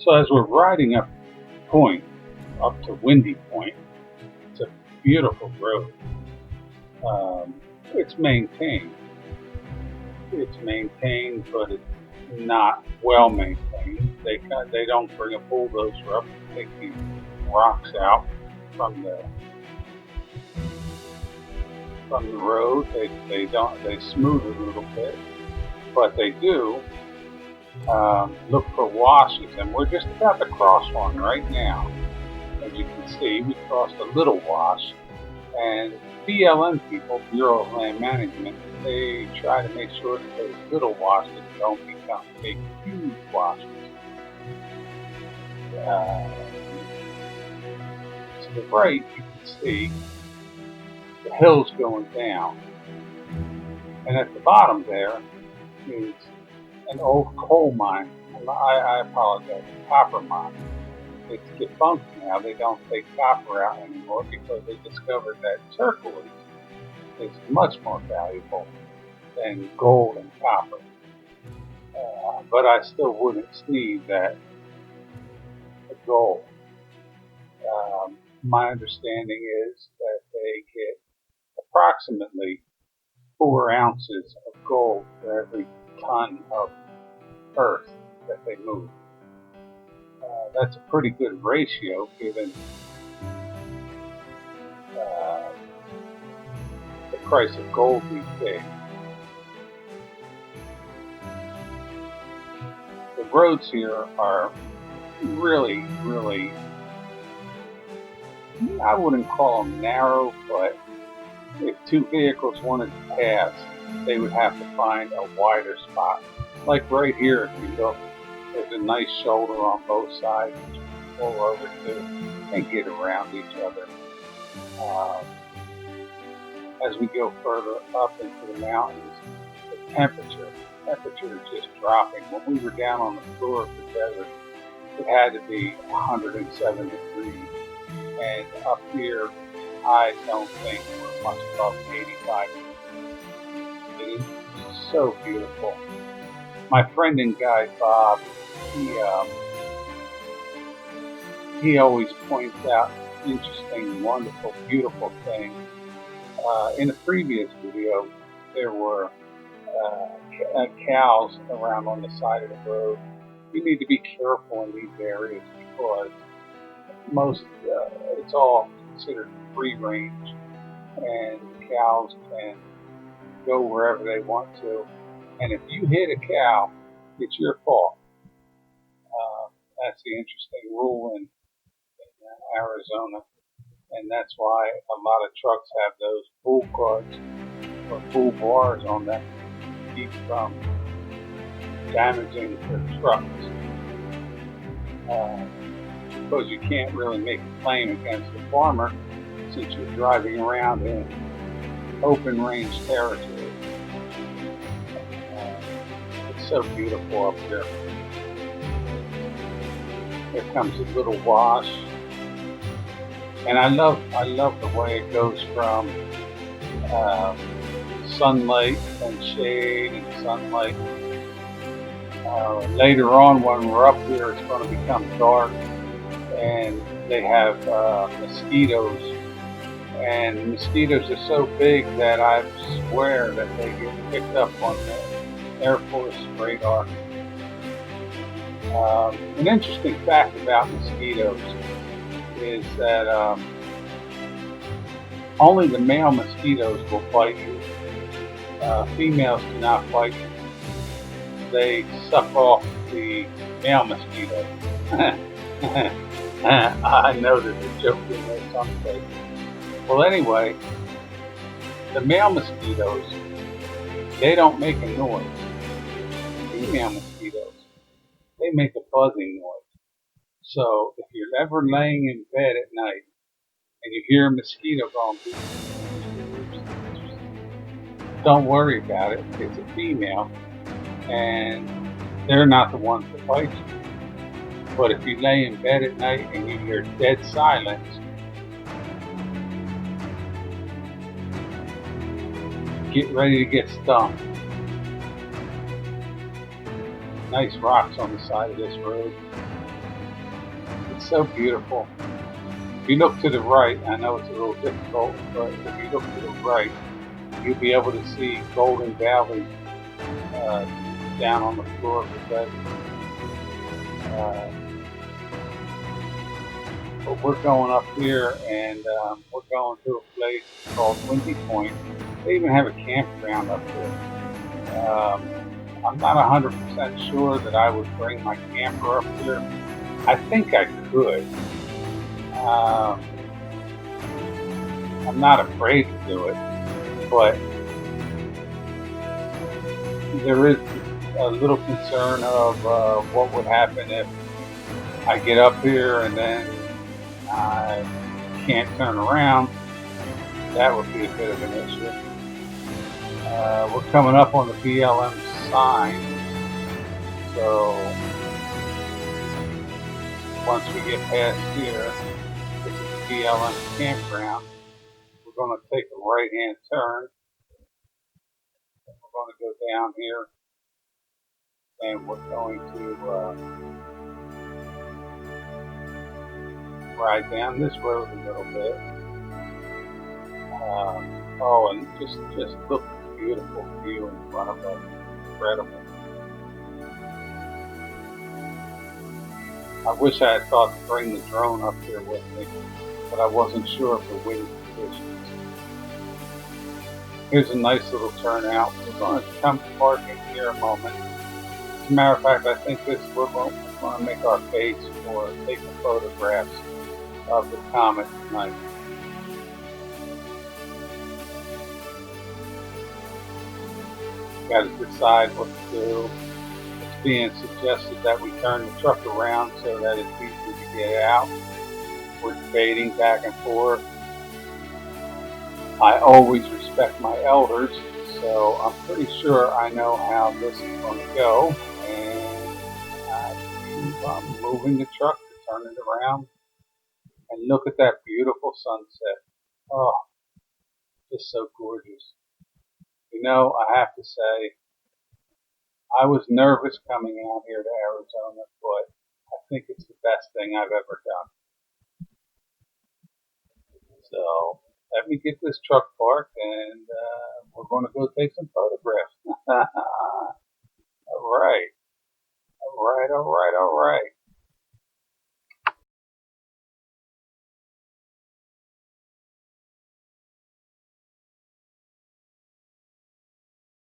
So as we're riding up Point, up to Windy Point, it's a beautiful road. It's maintained. It's maintained, but it's not well maintained. They don't bring a bulldozer up and take these rocks out from the road. They smooth it a little bit, but they do look for washes, and we're just about to cross one right now. As you can see, we crossed a little wash, and BLM people, Bureau of Land Management, they try to make sure that those little washes don't become big, huge washes. To the right, you can see the hills going down, and at the bottom there is an old coal mine. I apologize, copper mine. It's defunct now. They don't take copper out anymore because they discovered that turquoise is much more valuable than gold and copper. But I still wouldn't sneeze at the gold. My understanding is that they get approximately 4 ounces of gold for every ton of earth that they move. That's a pretty good ratio given the price of gold these days. The roads here are really, really, I wouldn't call them narrow, but if 2 vehicles wanted to pass, they would have to find a wider spot. Like right here, if you look, there's a nice shoulder on both sides that you can pull over to and get around each other. As we go further up into the mountains, the temperature is just dropping. When we were down on the floor of the desert, it had to be 107 degrees. And up here, I don't think we're much above 85 degrees. It is so beautiful. My friend and guide Bob, he always points out interesting, wonderful, beautiful things. In a previous video, there were cows around on the side of the road. You need to be careful in these areas because it's all considered free range, and cows can go wherever they want to. And if you hit a cow, it's your fault. That's the interesting rule in Arizona, and that's why a lot of trucks have those bull guards or bull bars on them to keep from damaging the trucks. Because you can't really make a claim against the farmer since you're driving around in open range territory. It's so beautiful up here. Here comes a little wash, and I love the way it goes from sunlight and shade and sunlight. Later on, when we're up here, it's going to become dark, and they have mosquitoes, and mosquitoes are so big that I swear that they get picked up on the Air Force radar. An interesting fact about mosquitoes is that only the male mosquitoes will bite you. Females do not bite you. They suck off the male mosquitoes. I know there's a joke in there someplace. Well, anyway, the male mosquitoes, they don't make a noise. Female mosquitoes, they make a buzzing noise. So if you're ever laying in bed at night and you hear a mosquito going, don't worry about it. It's a female, and they're not the ones that bite you. But if you lay in bed at night and you hear dead silence, get ready to get stung. Nice rocks on the side of this road. It's so beautiful. If you look to the right, I know it's a little difficult, but if you look to the right, you'll be able to see Golden Valley uh, down on the floor of the desert. Uh, but we're going up here, and we're going to a place called Windy Point. They even have a campground up there. I'm not 100% sure that I would bring my camper up here. I think I could. Um, I'm not afraid to do it, but there is a little concern of what would happen if I get up here and then I can't turn around. That would be a bit of an issue. We're coming up on the BLM sign, so once we get past here, this is the BLM campground. We're going to take a right-hand turn. We're going to go down here, and we're going to ride down this road a little bit. Oh, and just look at the beautiful view in front of us. Incredible. I wish I had thought to bring the drone up here with me, but I wasn't sure of the wind conditions. Here's a nice little turnout. We're going to come to parking here a moment. As a matter of fact, I think we're going to make our base for taking photographs of the comet tonight. Got to decide what to do. It's being suggested that we turn the truck around so that it's easy to get out. We're debating back and forth. I always respect my elders, so I'm pretty sure I know how this is going to go. And I'm moving the truck to turn it around and look at that beautiful sunset. Oh, just so gorgeous. You know, I have to say, I was nervous coming out here to Arizona, but I think it's the best thing I've ever done. So let me get this truck parked, and we're going to go take some photographs. All right.